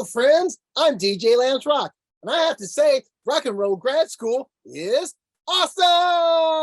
Hello, friends. I'm DJ Lance Rock, and I have to say, Rock and Roll Grad School is awesome!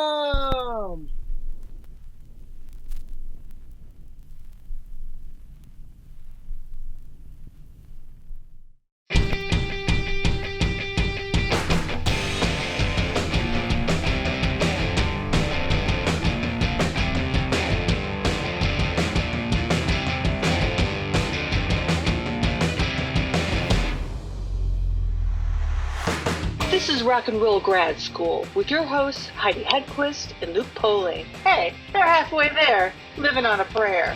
This is Rock and Roll Grad School with your hosts Heidi Hedquist and Luke Poling. Hey, they're halfway there, living on a prayer.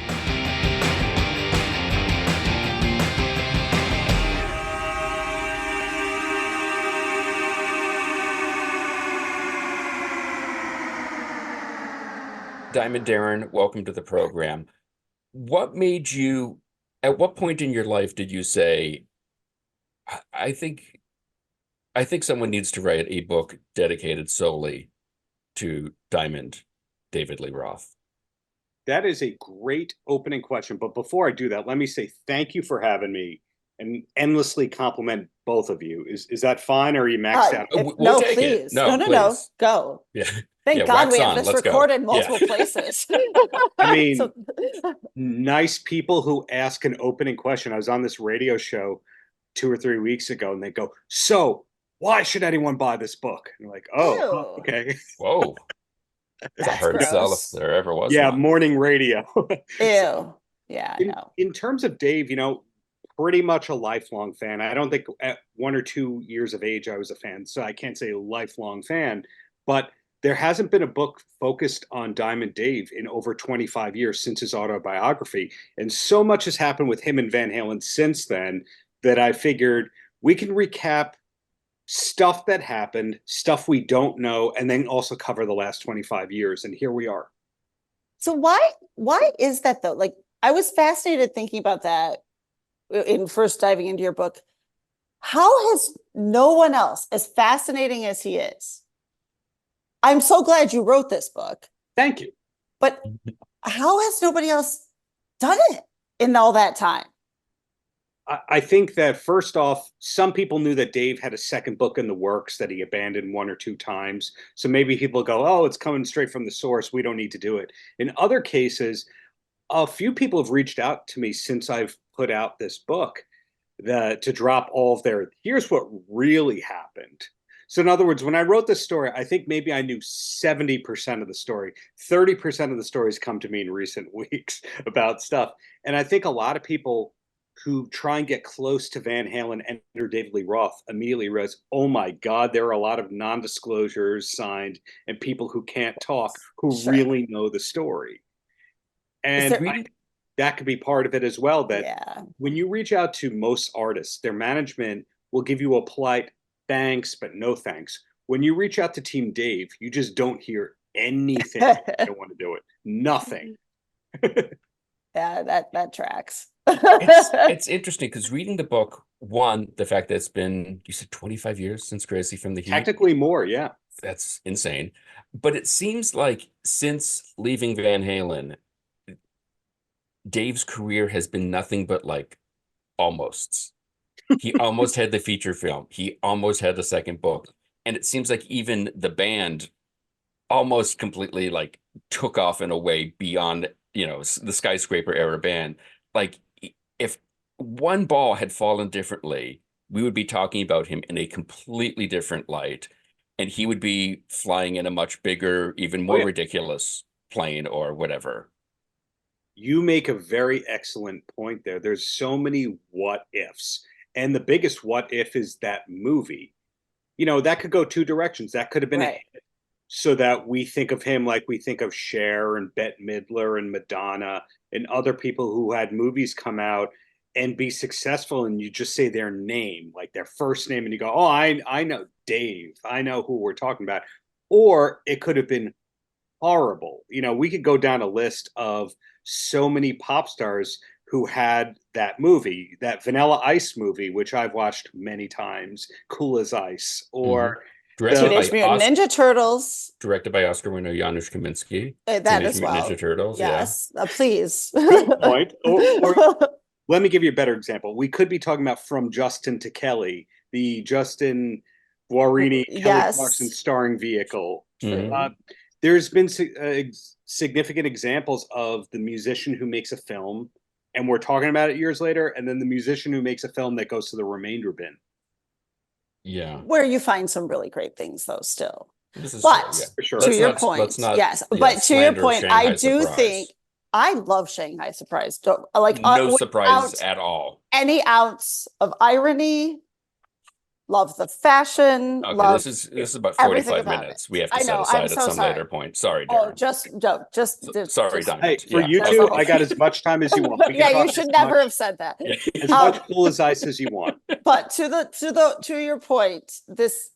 Diamond Darren, welcome to the program. What made you, at what point in your life did you say, I think someone needs to write a book dedicated solely to Diamond, David Lee Roth? That is a great opening question. But before I do that, let me say thank you for having me and endlessly compliment both of you. Is that fine, or are you maxed out? We'll take please. it. No, No. Go. Yeah. Thank God we have this Let's recorded go. multiple places. I mean, nice people who ask an opening question. I was on this radio show 2 or 3 weeks ago, and they go, "So, why should anyone buy this book?" And I'm like, "Oh, okay." Whoa. It's a hard sell if there ever was one. Morning radio. Ew. Yeah, I know. In terms of Dave, pretty much a lifelong fan. I don't think at 1 or 2 years of age I was a fan, so I can't say a lifelong fan, but there hasn't been a book focused on Diamond Dave in over 25 years since his autobiography. And so much has happened with him and Van Halen since then that I figured we can recap stuff that happened, stuff we don't know, and then also cover the last 25 years. And here we are. So why is that though? Like, I was fascinated thinking about that in first diving into your book. How has no one else, as fascinating as he is, I'm so glad you wrote this book. Thank you. But how has nobody else done it in all that time? I think that first off, some people knew that Dave had a second book in the works that he abandoned 1 or 2 times. So maybe people go, "Oh, it's coming straight from the source. We don't need to do it." In other cases, a few people have reached out to me since I've put out this book to drop all of their, here's what really happened. So in other words, when I wrote this story, I think maybe I knew 70% of the story. 30% of the stories come to me in recent weeks about stuff. And I think a lot of people who try and get close to Van Halen and enter David Lee Roth immediately realize, oh my God, there are a lot of non-disclosures signed and people who can't talk who really know the story. And that could be part of it as well, that when you reach out to most artists, their management will give you a polite thanks, but no thanks. When you reach out to Team Dave, you just don't hear anything. I don't want to do it. Nothing. Yeah, that tracks. It's interesting because reading the book, one, the fact that it's been, you said 25 years since Gracie from the Heat? Technically more, yeah. That's insane. But it seems like since leaving Van Halen, Dave's career has been nothing but like almosts. He almost had the feature film. He almost had the second book. And it seems like even the band almost completely like took off in a way beyond, the skyscraper era band. Like if one ball had fallen differently, we would be talking about him in a completely different light. And he would be flying in a much bigger, even more ridiculous plane or whatever. You make a very excellent point there. There's so many what ifs. And the biggest what if is that movie. That could go 2 directions. That could have been a hit, so that we think of him like we think of Cher and Bette Midler and Madonna and other people who had movies come out and be successful, and you just say their name, like their first name, and you go, "Oh, I know Dave. I know who we're talking about." Or it could have been horrible. We could go down a list of so many pop stars who had that movie, that Vanilla Ice movie, which I've watched many times, Cool as Ice, or Teenage Mutant Ninja Turtles. Directed by Oscar winner Janusz Kaminski. That Teenage as Mutant well. Ninja Turtles, yes. Please. Good point. Or let me give you a better example. We could be talking about From Justin to Kelly, the Justin Guarini, Kelly Yes. Clarkson starring vehicle. Mhm. There's been significant examples of the musician who makes a film, and we're talking about it years later, and then the musician who makes a film that goes to the remainder bin. Yeah. Where you find some really great things though still. This is But true, yeah. For sure. to Let's your not- point, let's not, yes. yeah, But to your slander point, Shanghai I do Surprise. think I love Shanghai Surprise. Don't like No surprise without at all. any ounce of irony. Love the fashion. Okay, love this is about everything 45 about minutes. it. We have to I set know, I'm aside at so some sorry. later point. Sorry, Oh, Darren. just Sorry, just- Diamond. Hey, for Yeah, you that's two, all. I got as much time as you want. We can Yeah, you talk should as never much- have said that. as much cool as ice as you want. But to your point, this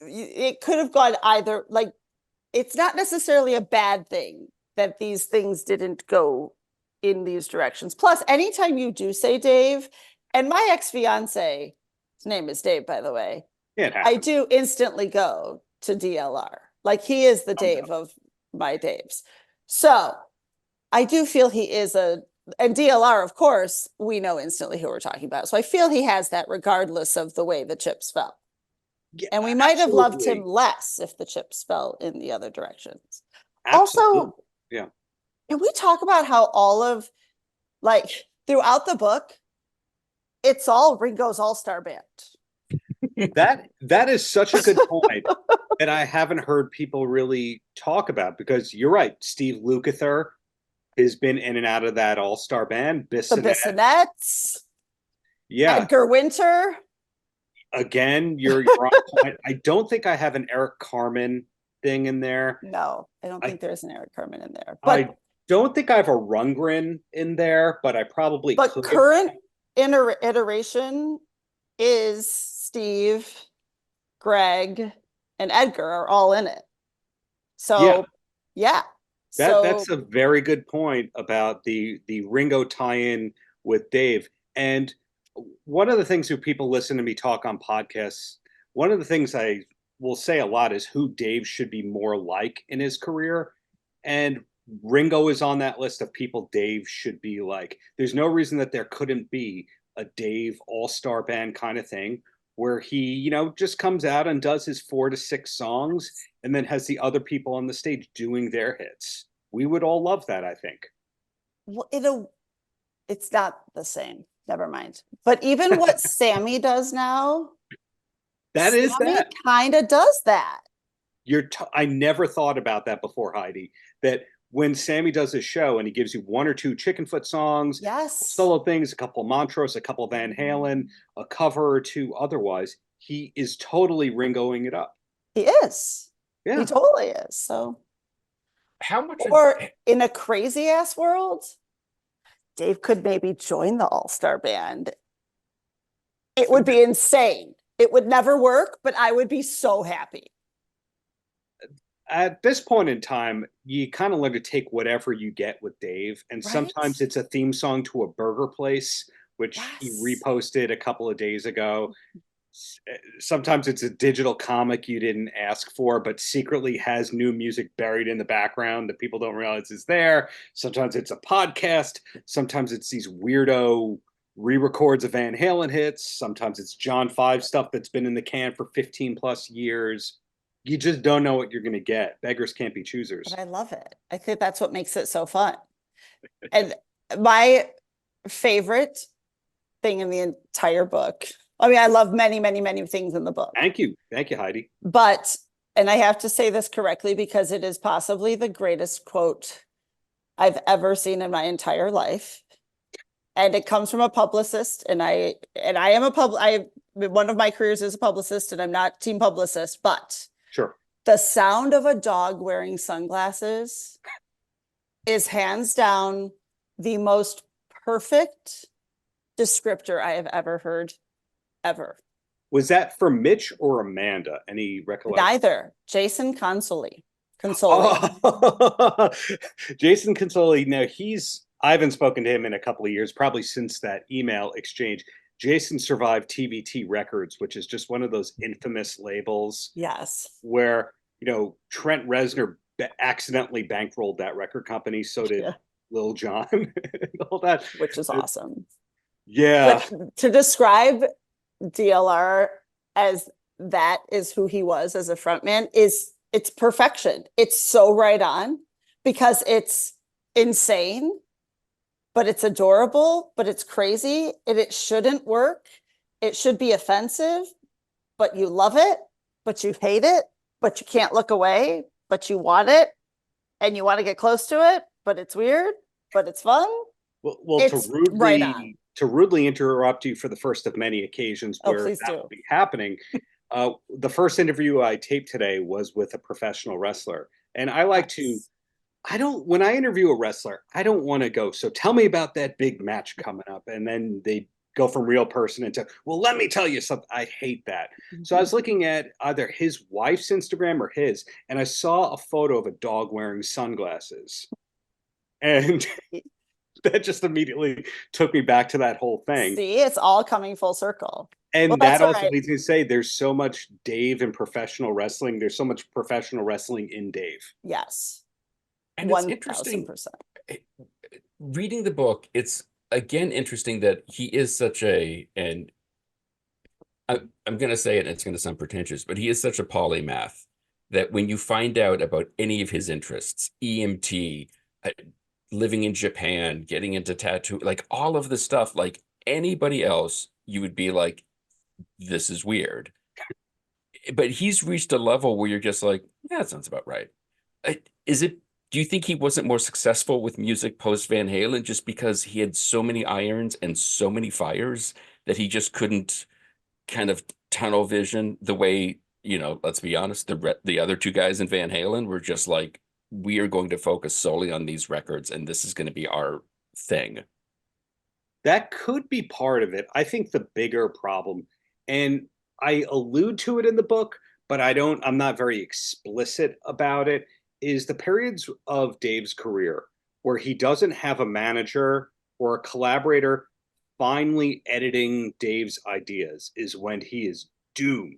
it could have gone either. Like, it's not necessarily a bad thing that these things didn't go in these directions. Plus, anytime you do say Dave, and my ex-fiance, his name is Dave, by the way, Yeah, it I happens. do instantly go to DLR. Like, he is the Oh, no. Dave of my Daves. So I do feel he is and DLR, of course, we know instantly who we're talking about. So I feel he has that regardless of the way the chips fell. Yeah, And we might have loved him absolutely. less if the chips fell in the other directions. Absolutely. Also, Yeah. can we talk about how all of, like, throughout the book, it's all Ringo's All-Star Band. That is such a good point that I haven't heard people really talk about, because you're right. Steve Lukather has been in and out of that all-star band. The Bissonette, Bissonnettes, yeah. Edgar Winter. Again, you're on point. I don't think I have an Eric Carmen thing in there. No, I don't I- think there's an Eric Carmen in there. I But don't think I have a Rundgren in there, but I probably but could. current iteration is Steve, Greg, and Edgar are all in it. So yeah. That's a very good point about the Ringo tie-in with Dave. And one of the things who people listen to me talk on podcasts, one of the things I will say a lot is who Dave should be more like in his career. And Ringo is on that list of people Dave should be like. There's no reason that there couldn't be a Dave all-star band kind of thing where he, just comes out and does his 4 to 6 songs and then has the other people on the stage doing their hits. We would all love that, I think. Well, it's not the same. Never mind. But even what Sammy does now, Sammy kind of does that. I never thought about that before, Heidi, that when Sammy does his show and he gives you 1 or 2 Chickenfoot songs, Yes, solo things, a couple of Montrose, a couple of Van Halen, a cover or 2 otherwise, he is totally Ringoing it up. he is. Yeah. He totally is. So, How much or in a crazy ass world, Dave could maybe join the All-Star Band. It would be insane. It would never work, but I would be so happy. At this point in time, you kind of learn to take whatever you get with Dave. And Right? sometimes it's a theme song to a burger place, which he Yes. reposted a couple of days ago. Sometimes it's a digital comic you didn't ask for, but secretly has new music buried in the background that people don't realize is there. Sometimes it's a podcast. Sometimes it's these weirdo re-records of Van Halen hits. Sometimes it's John 5 stuff that's been in the can for 15 plus years. You just don't know what you're going to get. Beggars can't be choosers. But I love it. I think that's what makes it so fun. And my favorite thing in the entire book, I mean, I love many, many, many things in the book. Thank you, Heidi. But, and I have to say this correctly because it is possibly the greatest quote I've ever seen in my entire life. And it comes from a publicist, and I am one of my careers is a publicist, and I'm not team publicist, but Sure. the sound of a dog wearing sunglasses is hands down the most perfect descriptor I have ever heard, ever. Was that for Mitch or Amanda? Any recollection? Neither. Jason Consoli. Oh. Jason Consoli. Now I haven't spoken to him in a couple of years, probably since that email exchange. Jason survived TVT Records, which is just one of those infamous labels. Yes. Where, Trent Reznor accidentally bankrolled that record company. So did Lil Jon and all that. which is awesome. Yeah. But to describe DLR as that is who he was as a frontman it's perfection. It's so right on because it's insane, but it's adorable, but it's crazy, and it shouldn't work. It should be offensive, but you love it, but you hate it, but you can't look away, but you want it, and you want to get close to it, but it's weird, but it's fun. Well, It's right on. to rudely interrupt you for the first of many occasions Oh, where please that do. will be happening. The first interview I taped today was with a professional wrestler, and I like to. Yes. When I interview a wrestler, I don't want to go, so tell me about that big match coming up. And then they go from real person into, well, let me tell you something. I hate that. So I was looking at either his wife's Instagram or his, and I saw a photo of a dog wearing sunglasses. And that just immediately took me back to that whole thing. See, it's all coming full circle. And Well, that that's all also right. leads me to say there's so much Dave in professional wrestling. There's so much professional wrestling in Dave. Yes. And it's interesting 1000%. reading the book. It's again interesting that he is such and I'm going to say it, and it's going to sound pretentious, but he is such a polymath that when you find out about any of his interests, EMT, living in Japan, getting into tattoo, like all of the stuff, like anybody else, you would be like, this is weird. But he's reached a level where you're just like, yeah, that sounds about right. Do you think he wasn't more successful with music post Van Halen just because he had so many irons and so many fires that he just couldn't kind of tunnel vision the way, let's be honest, the other two guys in Van Halen were just like, we are going to focus solely on these records and this is going to be our thing. That could be part of it. I think the bigger problem, and I allude to it in the book, but I'm not very explicit about it, is the periods of Dave's career where he doesn't have a manager or a collaborator finally editing Dave's ideas is when he is doomed.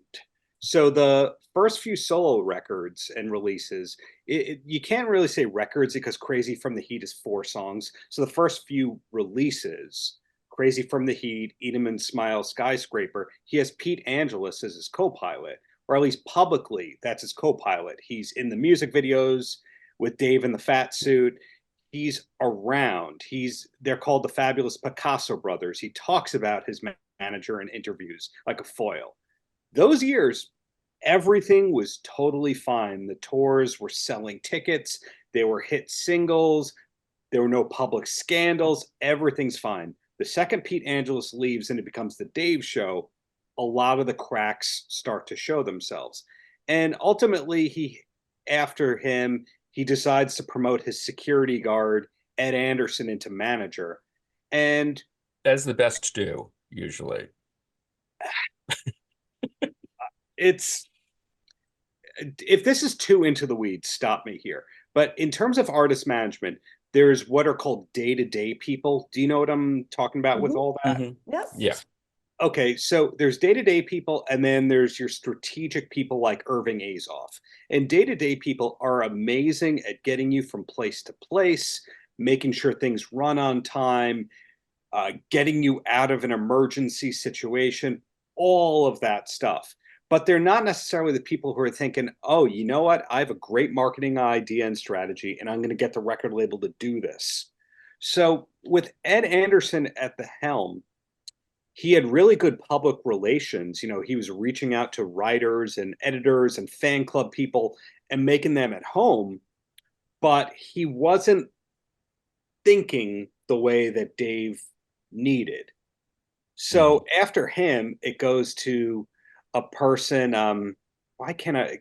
So the first few solo records and releases, you can't really say records because Crazy from the Heat is 4 songs. So the first few releases, Crazy from the Heat, Eat 'Em and Smile, Skyscraper, he has Pete Angelus as his co-pilot, or at least publicly, that's his co-pilot. He's in the music videos with Dave in the fat suit. He's around. They're called the Fabulous Picasso Brothers. He talks about his manager in interviews like a foil. Those years, everything was totally fine. The tours were selling tickets. They were hit singles. There were no public scandals. Everything's fine. The second Pete Angelus leaves and it becomes the Dave Show, a lot of the cracks start to show themselves. And ultimately, after him, he decides to promote his security guard, Ed Anderson, into manager. And as the best do, usually. If this is too into the weeds, stop me here. But in terms of artist management, there's what are called day-to-day people. Do you know what I'm talking about with all that? Mm-hmm. Yes. Yeah. Okay, so there's day-to-day people, and then there's your strategic people like Irving Azoff. And day-to-day people are amazing at getting you from place to place, making sure things run on time, getting you out of an emergency situation, all of that stuff. But they're not necessarily the people who are thinking, oh, you know what? I have a great marketing idea and strategy, and I'm going to get the record label to do this. So with Ed Anderson at the helm, he had really good public relations. He was reaching out to writers and editors and fan club people and making them at home, but he wasn't thinking the way that Dave needed. So after him, it goes to a person,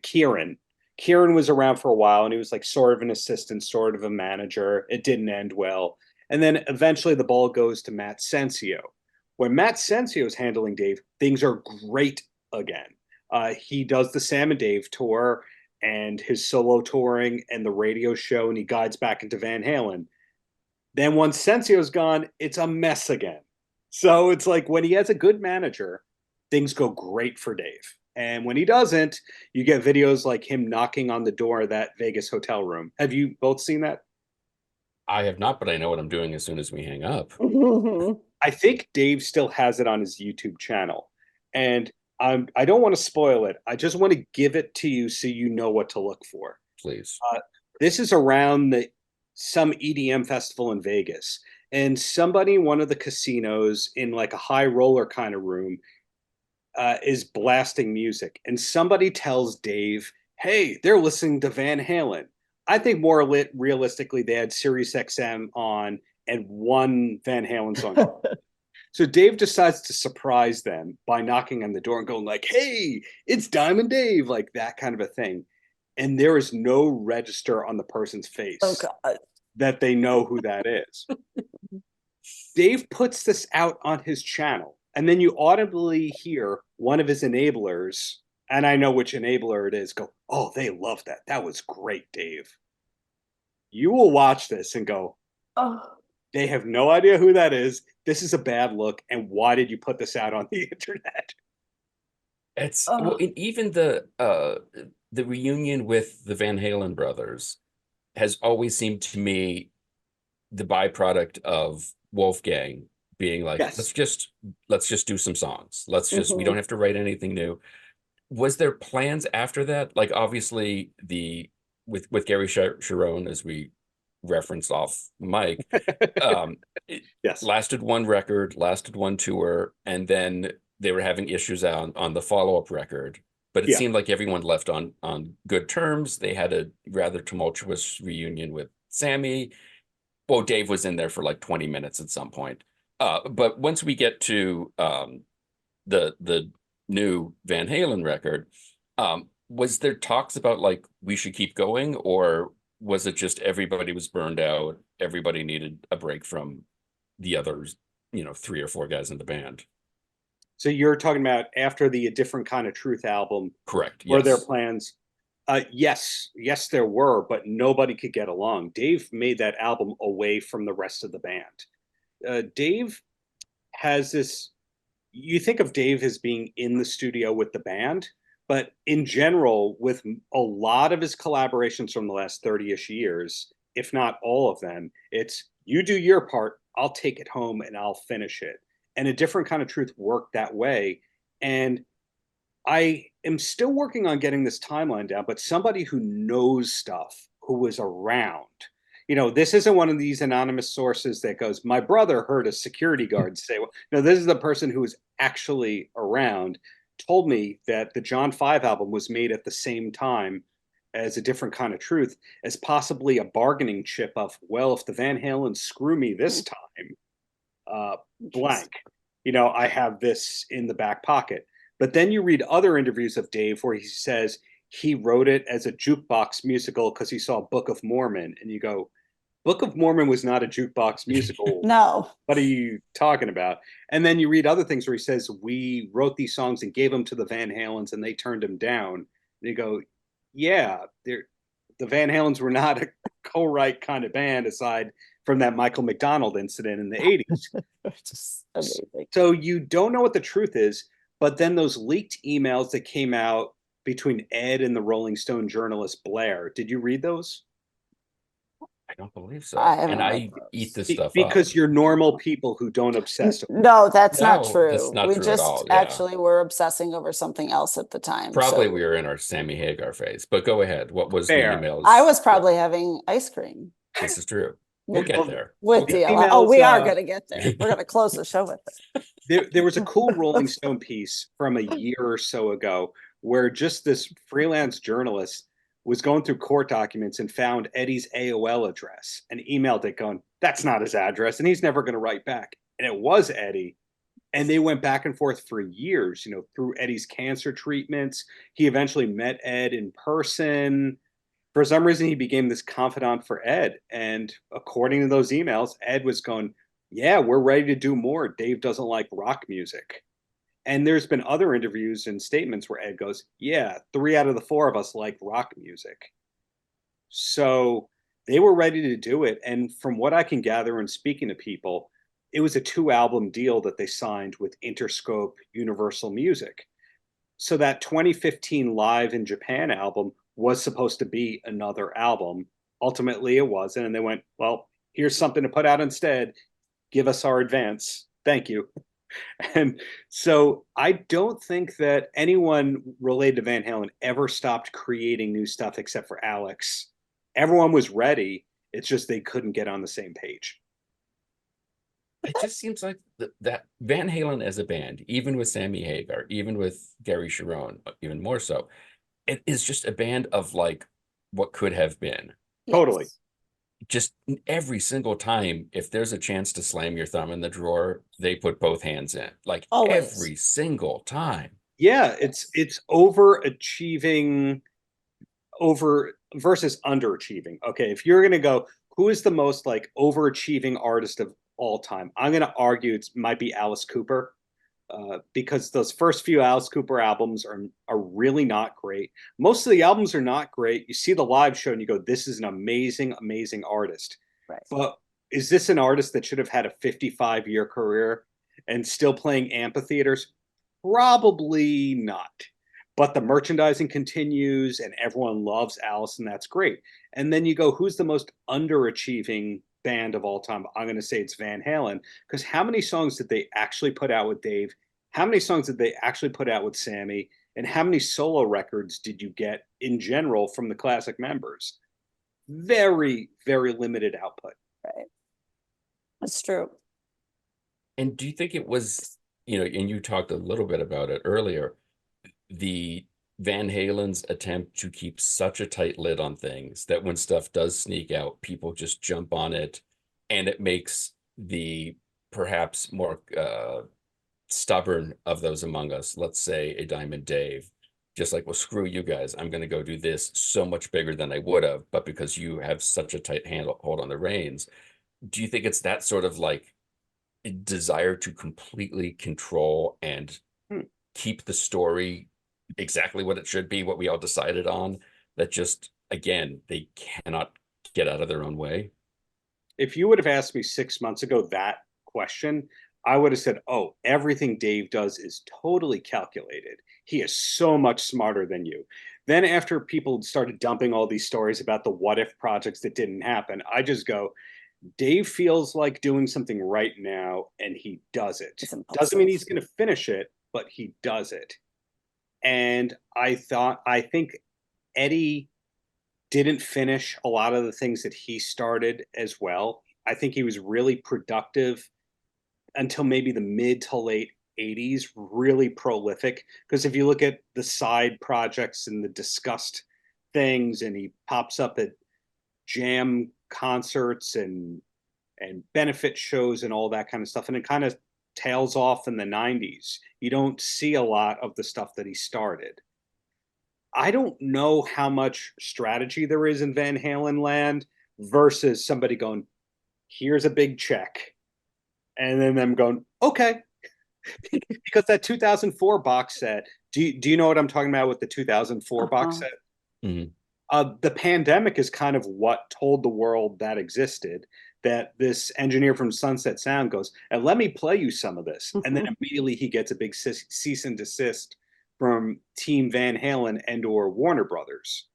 Kieran. Kieran was around for a while and he was like sort of an assistant, sort of a manager. It didn't end well. And then eventually the ball goes to Matt Sensio. When Matt Sensio is handling Dave, things are great again. He does the Sam and Dave tour and his solo touring and the radio show, and he guides back into Van Halen. Then once Sensio's gone, it's a mess again. So it's like when he has a good manager, things go great for Dave. And when he doesn't, you get videos like him knocking on the door of that Vegas hotel room. Have you both seen that? I have not, but I know what I'm doing as soon as we hang up. I think Dave still has it on his YouTube channel. And I don't want to spoil it. I just want to give it to you so you know what to look for. Please. This is around some EDM festival in Vegas. And somebody in one of the casinos in like a high roller kind of room is blasting music. And somebody tells Dave, hey, they're listening to Van Halen. I think more realistically, they had Sirius XM on and one Van Halen song. So Dave decides to surprise them by knocking on the door and going like, hey, it's Diamond Dave, like that kind of a thing. And there is no register on the person's face that they know who that is. Dave puts this out on his channel, and then you audibly hear one of his enablers, and I know which enabler it is, go, oh, they love that. That was great, Dave. You will watch this and go, oh, they have no idea who that is. This is a bad look. And why did you put this out on the internet? It's well, and even the reunion with the Van Halen brothers has always seemed to me the byproduct of Wolfgang being like, Yes. let's just do some songs. Let's just we don't have to write anything new. Was there plans after that? Like obviously with Gary Sharon, as we referenced off mic, yes, lasted one record, lasted one tour, and then they were having issues on the follow-up record. But it seemed like everyone left on good terms. They had a rather tumultuous reunion with Sammy. Well, Dave was in there for like 20 minutes at some point. But once we get to the new Van Halen record, was there talks about like we should keep going, or was it just everybody was burned out, everybody needed a break from the others, 3 or 4 guys in the band? So you're talking about after the A Different Kind of Truth album? Correct. Were there plans? Yes, there were, but nobody could get along. Dave made that album away from the rest of the band. Dave has this, you think of Dave as being in the studio with the band, but in general, with a lot of his collaborations from the last 30-ish years, if not all of them, it's you do your part, I'll take it home and I'll finish it. And A Different Kind of Truth worked that way. And I am still working on getting this timeline down, but somebody who knows stuff, who was around, this isn't one of these anonymous sources that goes, my brother heard a security guard say, well, no, this is the person who was actually around, told me that the John 5 album was made at the same time as A Different Kind of Truth, as possibly a bargaining chip of, well, if the Van Halen screw me this time, blank, I have this in the back pocket. But then you read other interviews of Dave where he says he wrote it as a jukebox musical because he saw Book of Mormon, and you go, Book of Mormon was not a jukebox musical. No. What are you talking about? And then you read other things where he says, we wrote these songs and gave them to the Van Halens and they turned them down. And you go, yeah, the Van Halens were not a co-write kind of band aside from that Michael McDonald incident in the 80s. Just amazing. So you don't know what the truth is, but then those leaked emails that came out between Ed and the Rolling Stone journalist Blair, did you read those? I don't believe so. And I eat this stuff because up. You're normal people who don't obsess over No, that's not No, true. that's not we true at just all, yeah. actually were obsessing over something else at the time. Probably so we were in our Sammy Hagar phase, but go ahead. What was Fair. the emails? I was probably having ice cream This is true. We'll get there. with The DLR. Oh, emails, we are going to get there. We're going to close the show with it. There was a cool Rolling Stone piece from a year or so ago where just this freelance journalist was going through court documents and found Eddie's AOL address and emailed it going, that's not his address and he's never going to write back. And it was Eddie. And they went back and forth for years, through Eddie's cancer treatments. He eventually met Ed in person. For some reason, he became this confidant for Ed. And according to those emails, Ed was going, yeah, we're ready to do more. Dave doesn't like rock music. And there's been other interviews and statements where Ed goes, yeah, 3 out of the 4 of us like rock music. So they were ready to do it. And from what I can gather and speaking to people, it was a 2-album deal that they signed with Interscope Universal Music. So that 2015 Live in Japan album was supposed to be another album. Ultimately, it wasn't. And they went, well, here's something to put out instead. Give us our advance. Thank you. And so I don't think that anyone related to Van Halen ever stopped creating new stuff except for Alex. Everyone was ready. It's just they couldn't get on the same page. It just seems like that Van Halen as a band, even with Sammy Hagar, even with Gary Sharon, even more so, it is just a band of like what could have been. Totally. Yes. Just every single time, if there's a chance to slam your thumb in the drawer, they put both hands in. Like Always. every single time. Yeah, it's overachieving over versus underachieving. Okay, if you're gonna go, who is the most like overachieving artist of all time? I'm gonna argue it might be Alice Cooper. Because those first few Alice Cooper albums are really not great. Most of the albums are not great. You see the live show and you go, this is an amazing, amazing artist. Right. But is this an artist that should have had a 55-year career and still playing amphitheaters? Probably not. But the merchandising continues and everyone loves Alice, and that's great. And then you go, who's the most underachieving band of all time? I'm going to say it's Van Halen, because how many songs did they actually put out with Dave? How many songs did they actually put out with Sammy? And how many solo records did you get in general from the classic members? Very, very limited output. Right. That's true. And do you think it was, and you talked a little bit about it earlier, the Van Halen's attempt to keep such a tight lid on things that when stuff does sneak out, people just jump on it, and it makes the perhaps more stubborn of those among us, let's say a Diamond Dave, just like, well, screw you guys, I'm going to go do this so much bigger than I would have, but because you have such a tight hold on the reins. Do you think it's that sort of like desire to completely control and keep the story exactly what it should be, what we all decided on, that just, again, they cannot get out of their own way? If you would have asked me 6 months ago that question, I would have said, oh, everything Dave does is totally calculated. He is so much smarter than you. Then after people started dumping all these stories about the what if projects that didn't happen, I just go, Dave feels like doing something right now and he does it. Doesn't mean he's going to finish it, but he does it. And I think Eddie didn't finish a lot of the things that he started as well. I think he was really productive until maybe the mid to late 80s, really prolific. Because if you look at the side projects and the discussed things, and he pops up at jam concerts and benefit shows and all that kind of stuff, and it kind of tails off in the 90s. You don't see a lot of the stuff that he started. I don't know how much strategy there is in Van Halen land versus somebody going, here's a big check. And then them going, okay. Because that 2004 box set, do you know what I'm talking about with the 2004 box set? Mm-hmm. The pandemic is kind of what told the world that existed, that this engineer from Sunset Sound goes, and let me play you some of this. And then immediately he gets a big cease and desist from Team Van Halen and or Warner Brothers.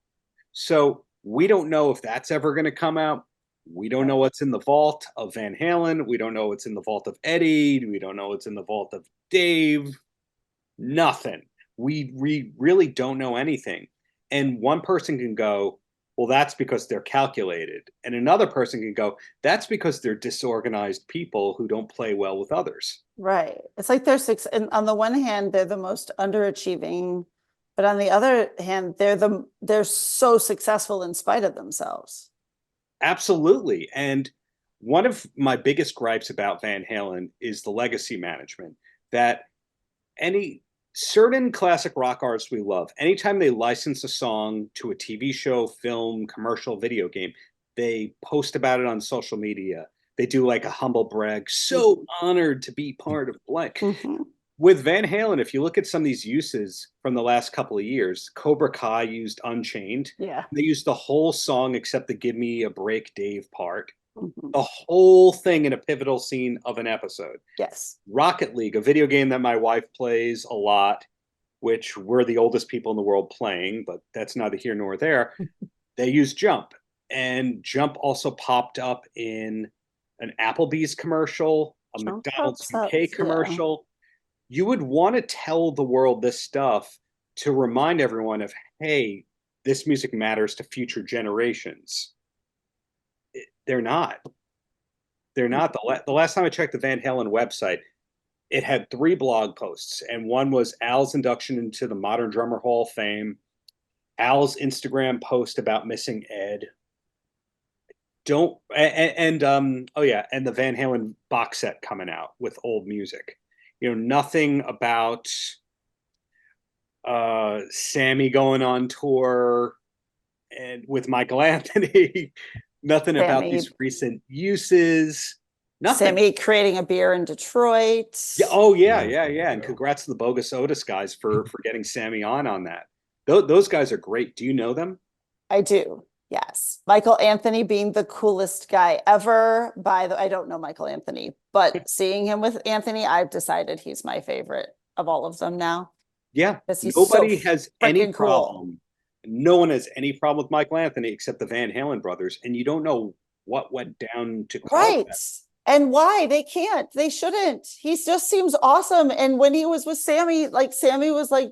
So we don't know if that's ever going to come out. We don't know what's in the vault of Van Halen. We don't know what's in the vault of Eddie. We don't know what's in the vault of Dave. Nothing. We really don't know anything. And one person can go, well, that's because they're calculated. And another person can go, that's because they're disorganized people who don't play well with others. Right. It's like and on the one hand, they're the most underachieving, but on the other hand, they're so successful in spite of themselves. Absolutely. And one of my biggest gripes about Van Halen is the legacy management, that any certain classic rock artists we love, anytime they license a song to a TV show, film, commercial, video game, they post about it on social media. They do like a humble brag, so honored to be part of blank. Mm-hmm. With Van Halen, if you look at some of these uses from the last couple of years, Cobra Kai used Unchained. Yeah. They used the whole song except the Give Me a Break Dave part. Mm-hmm. The whole thing in a pivotal scene of an episode. Yes. Rocket League, a video game that my wife plays a lot, which we're the oldest people in the world playing, but that's neither here nor there. They use Jump. And Jump also popped up in an Applebee's commercial, a Jump McDonald's pops up, UK commercial. You would want to tell the world this stuff to remind everyone of, hey, this music matters to future generations. They're not. They're not. The last time I checked the Van Halen website, it had 3 blog posts, and one was Al's induction into the Modern Drummer Hall of Fame, Al's Instagram post about missing Ed. Oh yeah, and the Van Halen box set coming out with old music. Nothing about Sammy going on tour and with Michael Anthony. Nothing about these recent uses. Nothing. Sammy creating a beer in Detroit. Yeah. Oh yeah. And congrats to the Bogus Otis guys for getting Sammy on that. Those guys are great. Do you know them? I do. Yes. Michael Anthony being the coolest guy ever. I don't know Michael Anthony, but seeing him with Anthony, I've decided he's my favorite of all of them now. Yeah. He's Nobody has any cool. problem. No one has any problem with Michael Anthony except the Van Halen brothers. And you don't know what went down to cause that. And why they can't, they shouldn't. He just seems awesome. And when he was with Sammy, Sammy was like,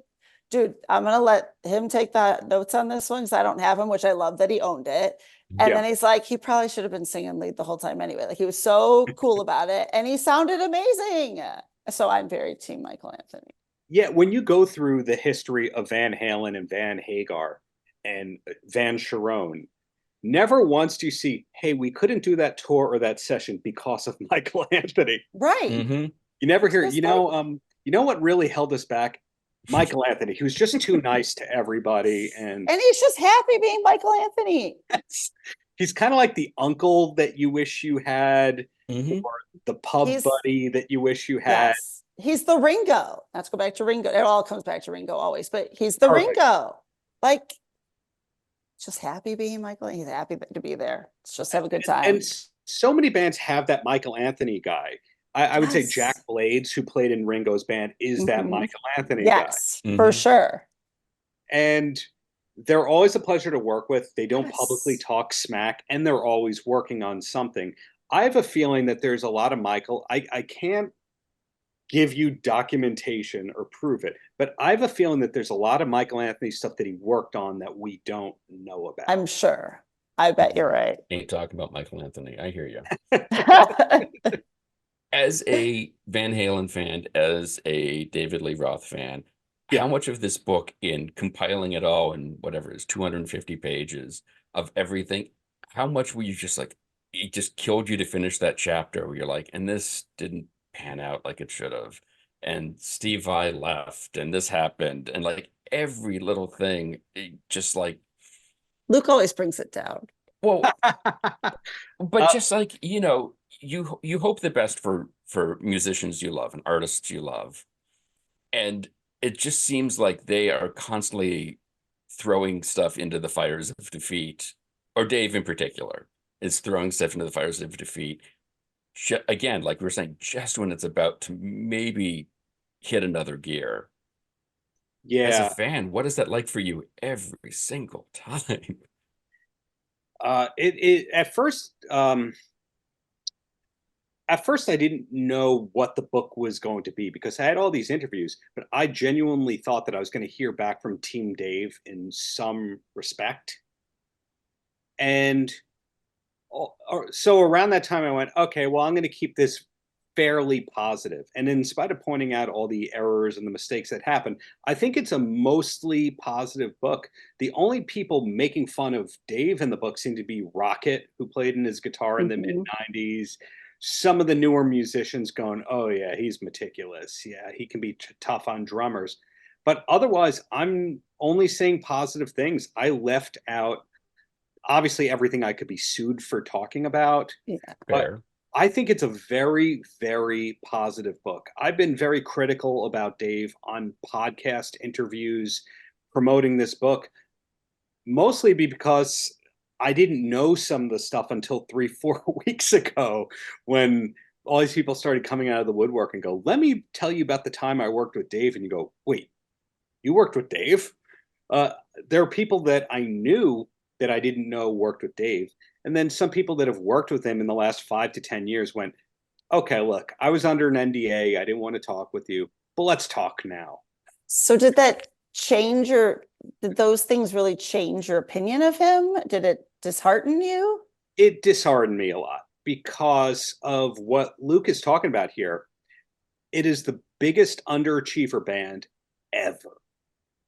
dude, I'm going to let him take the notes on this one because I don't have him, which I love that he owned it. And then he's like, he probably should have been singing lead the whole time anyway. He was so cool about it. And he sounded amazing. So I'm very team Michael Anthony. Yeah, when you go through the history of Van Halen and Van Hagar and Van Sharon, never once do you see, hey, we couldn't do that tour or that session because of Michael Anthony. Right. Mm-hmm. You never hear, you know what really held us back? Michael Anthony. He was just too nice to everybody. And he's just happy being Michael Anthony. He's kind of like the uncle that you wish you had, or the pub buddy that you wish you had. Yes. He's the Ringo. Let's go back to Ringo. It all comes back to Ringo always, but he's the Ringo. Just happy being Michael. He's happy to be there. Let's just have a good time. And so many bands have that Michael Anthony guy. I would say Jack Blades, who played in Ringo's band, is that Michael Anthony guy. Yes, for sure. And they're always a pleasure to work with. They don't publicly talk smack, and they're always working on something. I have a feeling that there's a lot of Michael. I can't give you documentation or prove it, but I have a feeling that there's a lot of Michael Anthony stuff that he worked on that we don't know about. I'm sure. I bet you're right. Ain't talking about Michael Anthony. I hear you. As a Van Halen fan, as a David Lee Roth fan, how much of this book, in compiling it all in whatever it is, 250 pages of everything, how much were you just like, it just killed you to finish that chapter where you're like, and this didn't pan out like it should have, and Steve Vai left, and this happened, and every little thing, just Luke always brings it down. Well, but just you hope the best for musicians you love and artists you love, and it just seems like they are constantly throwing stuff into the fires of defeat, or Dave in particular is throwing stuff into the fires of defeat. Again, like we were saying, just when it's about to maybe hit another gear. Yeah. As a fan, what is that like for you every single time? At first I didn't know what the book was going to be because I had all these interviews, but I genuinely thought that I was going to hear back from Team Dave in some respect. And so around that time I went, okay, well, I'm going to keep this fairly positive. And in spite of pointing out all the errors and the mistakes that happened, I think it's a mostly positive book. The only people making fun of Dave in the book seem to be Rocket, who played in his guitar in the mid-90s. Some of the newer musicians going, oh yeah, he's meticulous. Yeah, he can be tough on drummers. But otherwise, I'm only saying positive things. I left out, obviously, everything I could be sued for talking about. Yeah. But I think it's a very, very positive book. I've been very critical about Dave on podcast interviews promoting this book, mostly because I didn't know some of the stuff until 3-4 weeks ago when all these people started coming out of the woodwork and go, let me tell you about the time I worked with Dave. And you go, wait, you worked with Dave? There are people that I knew that I didn't know worked with Dave. And then some people that have worked with him in the last 5 to 10 years went, okay, look, I was under an NDA. I didn't want to talk with you, but let's talk now. So did those things really change your opinion of him? Did it dishearten you? It disheartened me a lot because of what Luke is talking about here. It is the biggest underachiever band ever.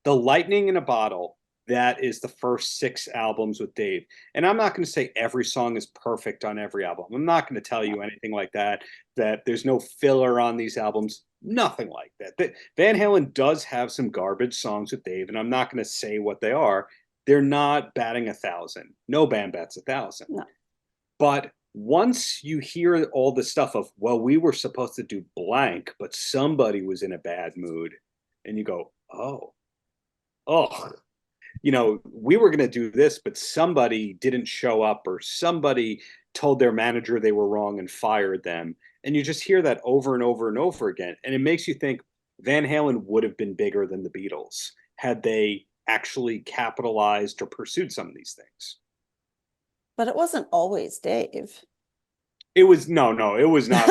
The Lightning in a Bottle, that is the first 6 albums with Dave. And I'm not going to say every song is perfect on every album. I'm not going to tell you anything like that there's no filler on these albums. Nothing like that. Van Halen does have some garbage songs with Dave, and I'm not going to say what they are. They're not batting 1,000. No band bats 1,000. No. But once you hear all the stuff of, well, we were supposed to do blank, but somebody was in a bad mood, and you go, oh, we were going to do this, but somebody didn't show up, or somebody told their manager they were wrong and fired them. And you just hear that over and over and over again. And it makes you think Van Halen would have been bigger than the Beatles had they actually capitalized or pursued some of these things. But it wasn't always Dave. It was it was not.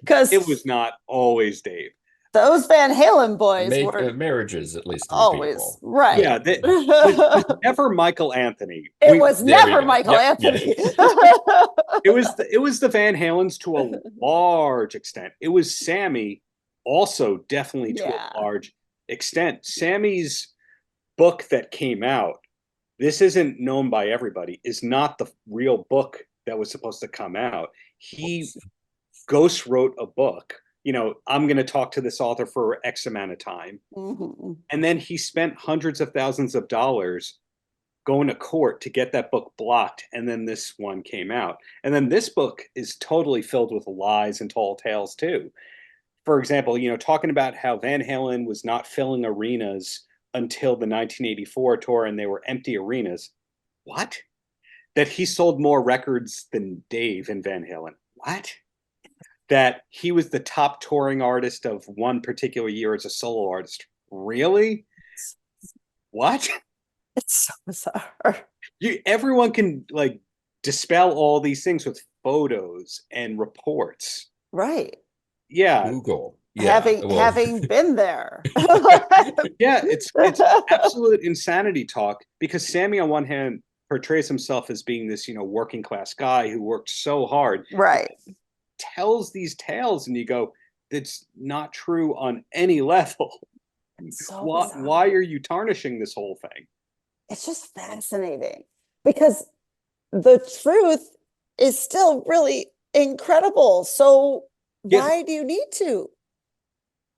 Because it was not always Dave. Those Van Halen boys were marriages, at least 3 always people. right. Yeah, it was never Michael Anthony. It was never Michael Anthony. It was the Van Halens to a large extent. It was Sammy also definitely to a large extent. Sammy's book that came out, this isn't known by everybody, is not the real book that was supposed to come out. He ghost wrote a book. I'm going to talk to this author for X amount of time. Mm-hmm. And then he spent hundreds of thousands of dollars going to court to get that book blocked. And then this one came out. And then this book is totally filled with lies and tall tales too. For example, talking about how Van Halen was not filling arenas until the 1984 tour and they were empty arenas. What? That he sold more records than Dave and Van Halen. What? That he was the top touring artist of one particular year as a solo artist. Really? What? It's so bizarre. Everyone can dispel all these things with photos and reports. Right. Yeah. Google. Yeah, having been there. Yeah, it's absolute insanity talk, because Sammy on one hand portrays himself as being this, working class guy who worked so hard. Right. Tells these tales and you go, it's not true on any level. So why are you tarnishing this whole thing? It's just fascinating because the truth is still really incredible. So why do you need to?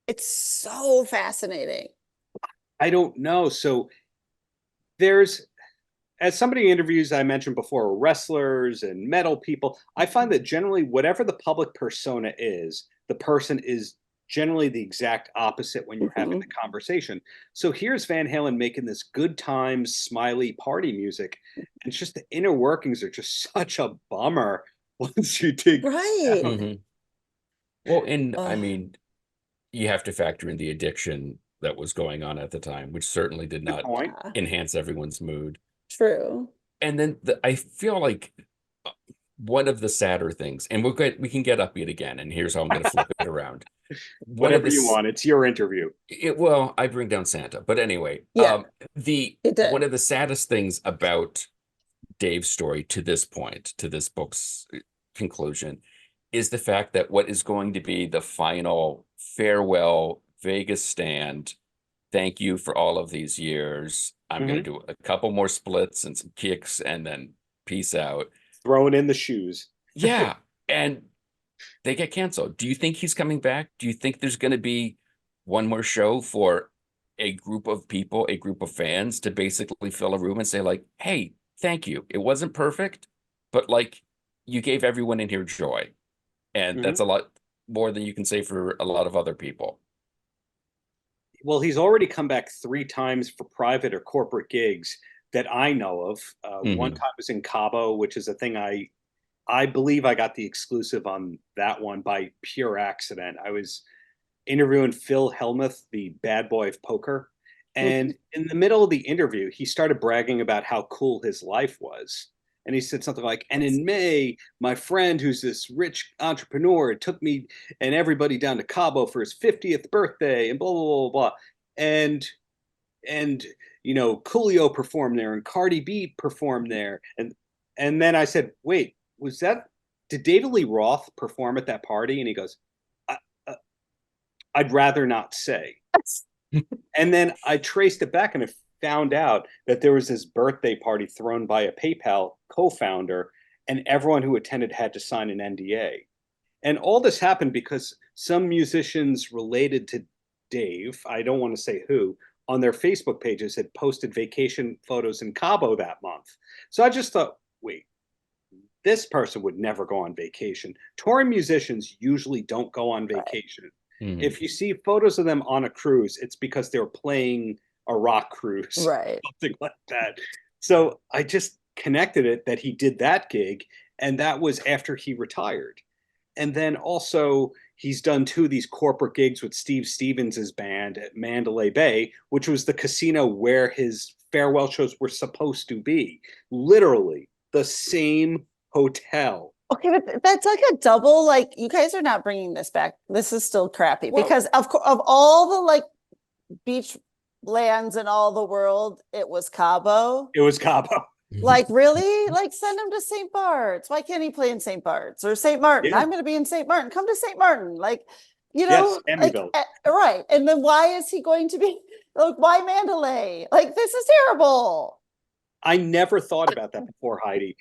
It's so fascinating. I don't know. So as somebody interviews, I mentioned before, wrestlers and metal people, I find that generally whatever the public persona is, the person is generally the exact opposite when you're having the conversation. So here's Van Halen making this good times, smiley party music. And it's just the inner workings are just such a bummer once you dig. Right. Mm-hmm. Well, and I mean, you have to factor in the addiction that was going on at the time, which certainly did not enhance everyone's mood. True. And then I feel like one of the sadder things, and we can get upbeat again, and here's how I'm going to flip it around. Whatever you want, it's your interview. Well, I bring down Santa, but anyway, one of the saddest things about Dave's story to this point, to this book's conclusion, is the fact that what is going to be the final farewell Vegas stand, thank you for all of these years. I'm going to do a couple more splits and some kicks and then peace out. Throwing in the shoes. Yeah. And they get canceled. Do you think he's coming back? Do you think there's going to be one more show for a group of people, a group of fans to basically fill a room and say hey, thank you. It wasn't perfect, but you gave everyone in here joy. And that's a lot more than you can say for a lot of other people. Well, he's already come back 3 times for private or corporate gigs that I know of. One time was in Cabo, which is a thing I believe I got the exclusive on that one by pure accident. I was interviewing Phil Hellmuth, the bad boy of poker, And in the middle of the interview, he started bragging about how cool his life was. And he said something like, and in May, my friend who's this rich entrepreneur took me and everybody down to Cabo for his 50th birthday and blah, blah, blah, blah. And Coolio performed there and Cardi B performed there. And then I said, wait, did David Lee Roth perform at that party? And he goes, I'd rather not say. And then I traced it back and I found out that there was this birthday party thrown by a PayPal co-founder, and everyone who attended had to sign an NDA. And all this happened because some musicians related to Dave, I don't want to say who, on their Facebook pages had posted vacation photos in Cabo that month. So I just thought, wait, this person would never go on vacation. Touring musicians usually don't go on vacation. Mhm. If you see photos of them on a cruise, it's because they're playing a rock cruise, Right. something like that. So I just connected it that he did that gig, and that was after he retired. And then also he's done 2 of these corporate gigs with Steve Stevens' band at Mandalay Bay, which was the casino where his farewell shows were supposed to be. Literally the same hotel. Okay, but that's like a double, like, you guys are not bringing this back. This is still crappy Well- because of all the like beach lands in all the world, it was Cabo. It was Cabo. Like, really? Like, send him to St. Bart's. Why can't he play in St. Bart's or St. Martin? Yeah. I'm going to be in St. Martin. Come to St. Martin. Like, Yes, like, Amityville. right. And then why is he going to be like, why Mandalay? Like, this is terrible. I never thought about that before, Heidi.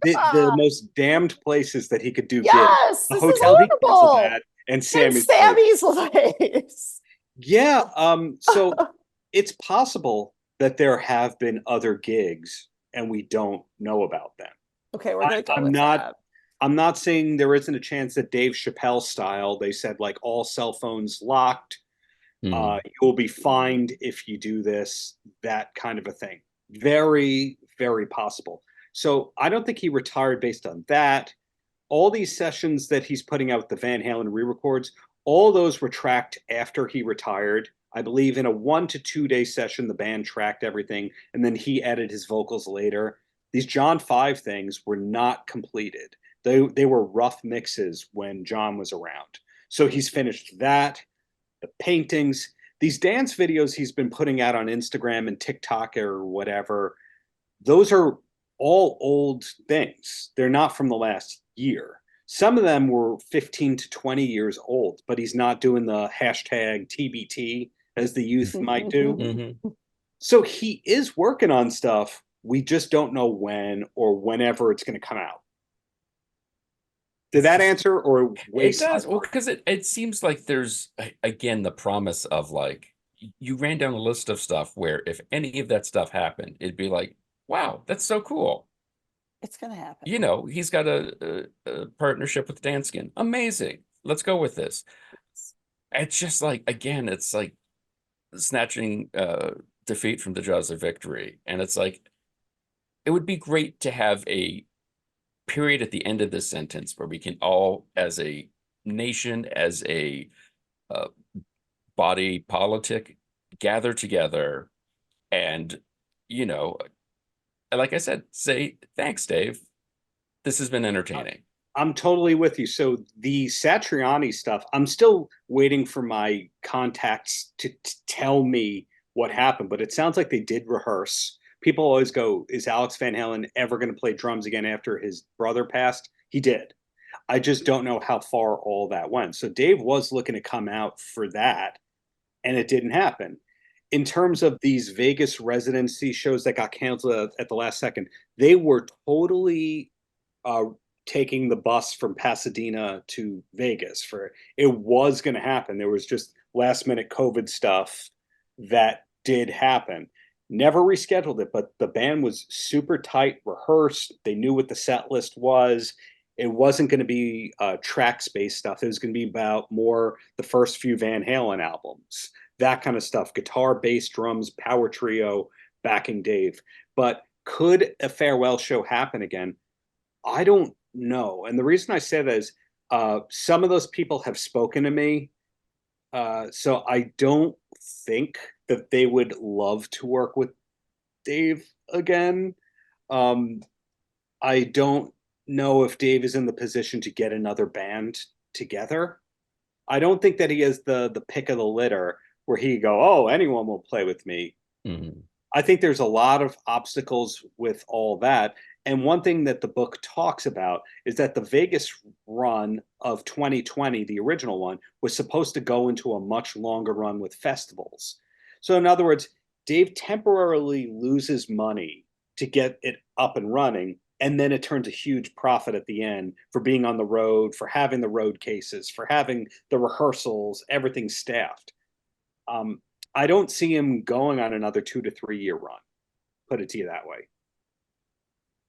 The most damned places that he could do gigs. Yes, The this is hotel he canceled horrible. at and And Sammy's place. Sammy's place. Yeah. So it's possible that there have been other gigs and we don't know about them. Okay, we're gonna go I'm with not- that. I'm not saying there isn't a chance that Dave Chappelle style, they said like all cell phones locked. Mhm. You will be fined if you do this, that kind of a thing. Very, very possible. So I don't think he retired based on that. All these sessions that he's putting out, the Van Halen re-records, all those were tracked after he retired. I believe in a 1 to 2 day session, the band tracked everything, and then he added his vocals later. These John 5 things were not completed. They were rough mixes when John was around. So he's finished that, the paintings, these dance videos he's been putting out on Instagram and TikTok or whatever. Those are all old things. They're not from the last year. Some of them were 15 to 20 years old, but he's not doing the hashtag TBT as the youth might do. Mhm. So he is working on stuff. We just don't know when or whenever it's going to come out. Did that answer or It waste? does. Well, because it seems like there's again the promise of like you ran down a list of stuff where if any of that stuff happened, it'd be like, wow, that's so cool. It's gonna happen. He's got a partnership with Danskin. Amazing. Let's go with this. It's just like again, it's like snatching defeat from the jaws of victory, and it's like it would be great to have a period at the end of this sentence where we can all, as a nation, as a body politic, gather together and, like I said, say, thanks, Dave. This has been entertaining. I'm totally with you. So the Satriani stuff, I'm still waiting for my contacts to tell me what happened, but it sounds like they did rehearse. People always go, is Alex Van Halen ever going to play drums again after his brother passed? He did. I just don't know how far all that went. So Dave was looking to come out for that, and it didn't happen. In terms of these Vegas residency shows that got canceled at the last second, they were totally taking the bus from Pasadena to Vegas for it was going to happen. There was just last minute COVID stuff that did happen. Never rescheduled it, but the band was super tight, rehearsed. They knew what the set list was. It wasn't going to be tracks-based stuff. It was going to be about more the first few Van Halen albums, that kind of stuff. Guitar, bass, drums, power trio, backing Dave. But could a farewell show happen again? I don't know. And the reason I say that is some of those people have spoken to me. So I don't think that they would love to work with Dave again. I don't know if Dave is in the position to get another band together. I don't think that he has the pick of the litter where he go, oh, anyone will play with me. Mhm. I think there's a lot of obstacles with all that. And one thing that the book talks about is that the Vegas run of 2020, the original one, was supposed to go into a much longer run with festivals. So, in other words, Dave temporarily loses money to get it up and running. And then it turns a huge profit at the end for being on the road, for having the road cases, for having the rehearsals, everything staffed. I don't see him going on another 2 to 3 year run. Put it to you that way.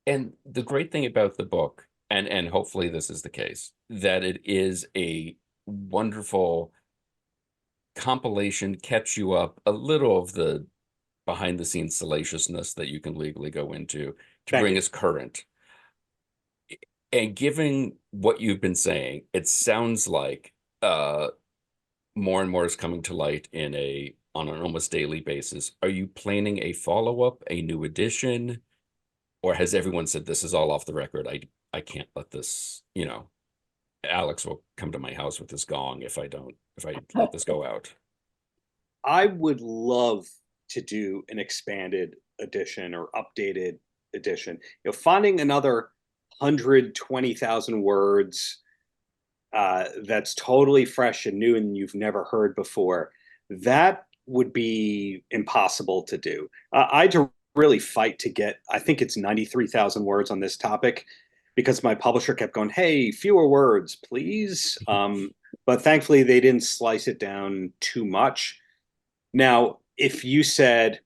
And the great thing about the book, and hopefully this is the case, that it is a wonderful compilation, catch you up a little of the behind the scenes salaciousness that you can legally go into to Thank bring you. us current. And given what you've been saying, it sounds like more and more is coming to light on an almost daily basis. Are you planning a follow-up, a new edition, or has everyone said this is all off the record? I can't let this, Alex will come to my house with his gong if I let this go out. I would love to do an expanded edition or updated edition. Finding another 120,000 words that's totally fresh and new and you've never heard before, that would be impossible to do. I had to really fight to get, I think it's 93,000 words on this topic because my publisher kept going, hey, fewer words, please. But thankfully, they didn't slice it down too much. Now, if you said,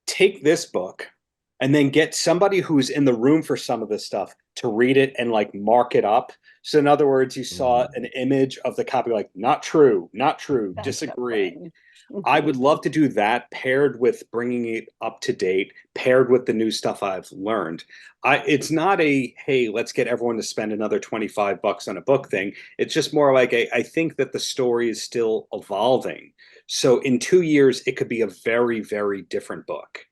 take this book and then get somebody who's in the room for some of this stuff to read it and like mark it up. So in other words, you saw an image of the copy, like not true, disagree. I would love to do that paired with bringing it up to date, paired with the new stuff I've learned. It's not a, hey, let's get everyone to spend another $25 on a book thing. It's just more like I think that the story is still evolving. So in 2 years, it could be a very, very different book.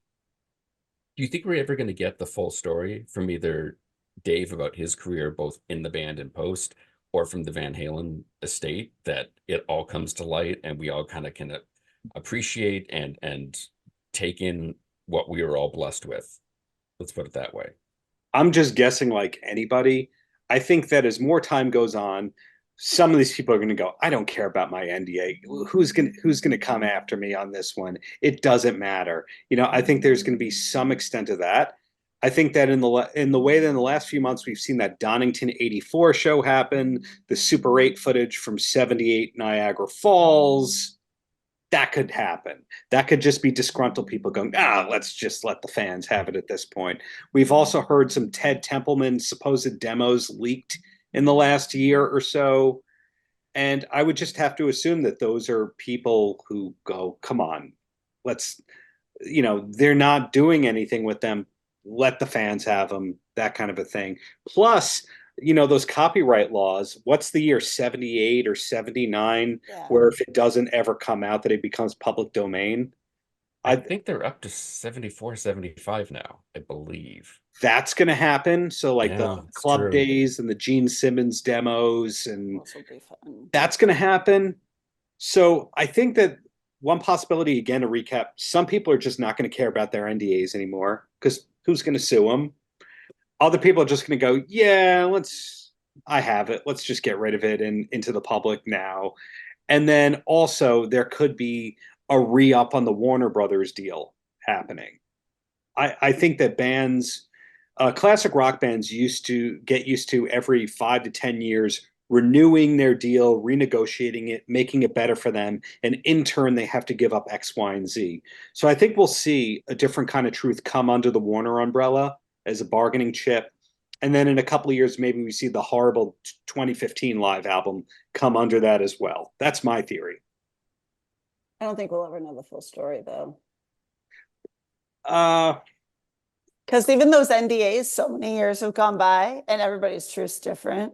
Do you think we're ever going to get the full story from either Dave about his career, both in the band and post, or from the Van Halen estate, that it all comes to light and we all kind of can appreciate and take in what we were all blessed with? Let's put it that way. I'm just guessing like anybody. I think that as more time goes on, some of these people are going to go, I don't care about my NDA. Who's going to come after me on this one? It doesn't matter. I think there's going to be some extent of that. I think that in the way that in the last few months we've seen that Donington 84 show happen, the Super 8 footage from 78 Niagara Falls, that could happen. That could just be disgruntled people going, let's just let the fans have it at this point. We've also heard some Ted Templeman supposed demos leaked in the last year or so. And I would just have to assume that those are people who go, come on, they're not doing anything with them. Let the fans have them, that kind of a thing. Plus, those copyright laws, what's the year, 78 or 79, where if it doesn't ever come out that it becomes public domain? I think they're up to 74, 75 now, I believe. That's going to happen. So like the Club true. Days and the Gene Simmons demos, and that's going to happen. So I think that one possibility, again, to recap, some people are just not going to care about their NDAs anymore because who's going to sue them? Other people are just going to go, yeah, I have it. Let's just get rid of it and into the public now. And then also there could be a re-up on the Warner Brothers deal happening. I think that bands, classic rock bands used to get used to every 5 to 10 years renewing their deal, renegotiating it, making it better for them. And in turn, they have to give up X, Y, and Z. So I think we'll see a different kind of truth come under the Warner umbrella as a bargaining chip. And then in a couple of years, maybe we see the horrible 2015 live album come under that as well. That's my theory. I don't think we'll ever know the full story, though. Because even those NDAs, so many years have gone by and everybody's truth's different.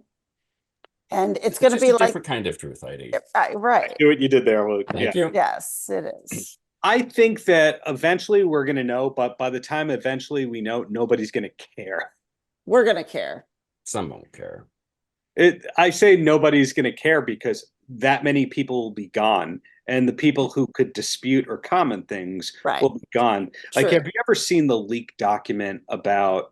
And it's going to Just be a like, different kind of truth, Heidi. right. Do what you did there, Luke. Thank you. Yes, it is. I think that eventually we're going to know, but by the time eventually we know, nobody's going to care. We're going to care. Some won't care. I say nobody's going to care because that many people will be gone, and the people who could dispute or comment things Right. will be gone. Like, True. have you ever seen the leaked document about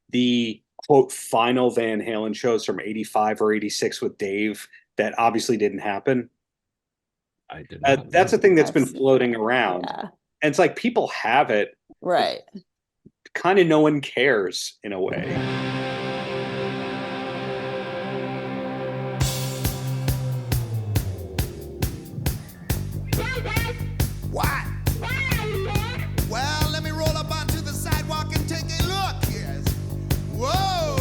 the quote final Van Halen shows from 85 or 86 with Dave that obviously didn't happen? I did not. That's a know. thing that's I've been seen floating that. around. Yeah. And it's like people have it. Right. Kind of no one cares in a way. What? Well, let me roll up onto the sidewalk and take a look. Yes. Whoa!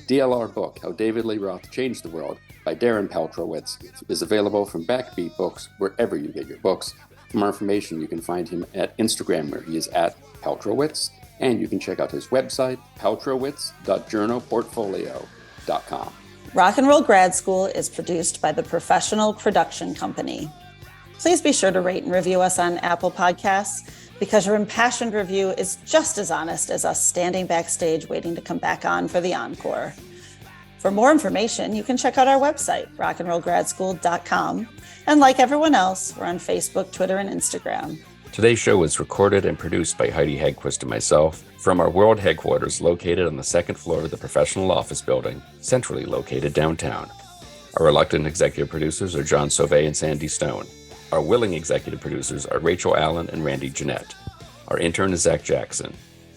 DLR Book, How David Lee Roth Changed the World by Darren Paltrowitz is available from Backbeat Books wherever you get your books. For more information, you can find him at Instagram where he is at Paltrowitz, and you can check out his website, paltrowitz.journalportfolio.com. Rock and Roll Grad School is produced by the Professional Production Company. Please be sure to rate and review us on Apple Podcasts because your impassioned review is just as honest as us standing backstage waiting to come back on for the encore. For more information, you can check out our website, rockandrollgradschool.com. And like everyone else, we're on Facebook, Twitter, and Instagram. Today's show was recorded and produced by Heidi Hegquist and myself from our world headquarters located on the second floor of the professional office building, centrally located downtown. Our reluctant executive producers are John Sauvé and Sandy Stone. Our willing executive producers are Rachel Allen and Randy Jeanette. Our intern is Zach Jackson.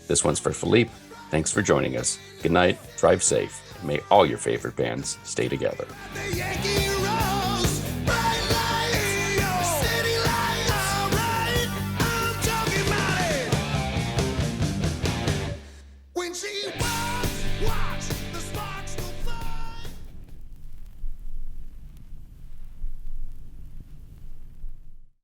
This one's for Philippe. Thanks for joining us. Good night, drive safe, and may all your favorite bands stay together. The Yankee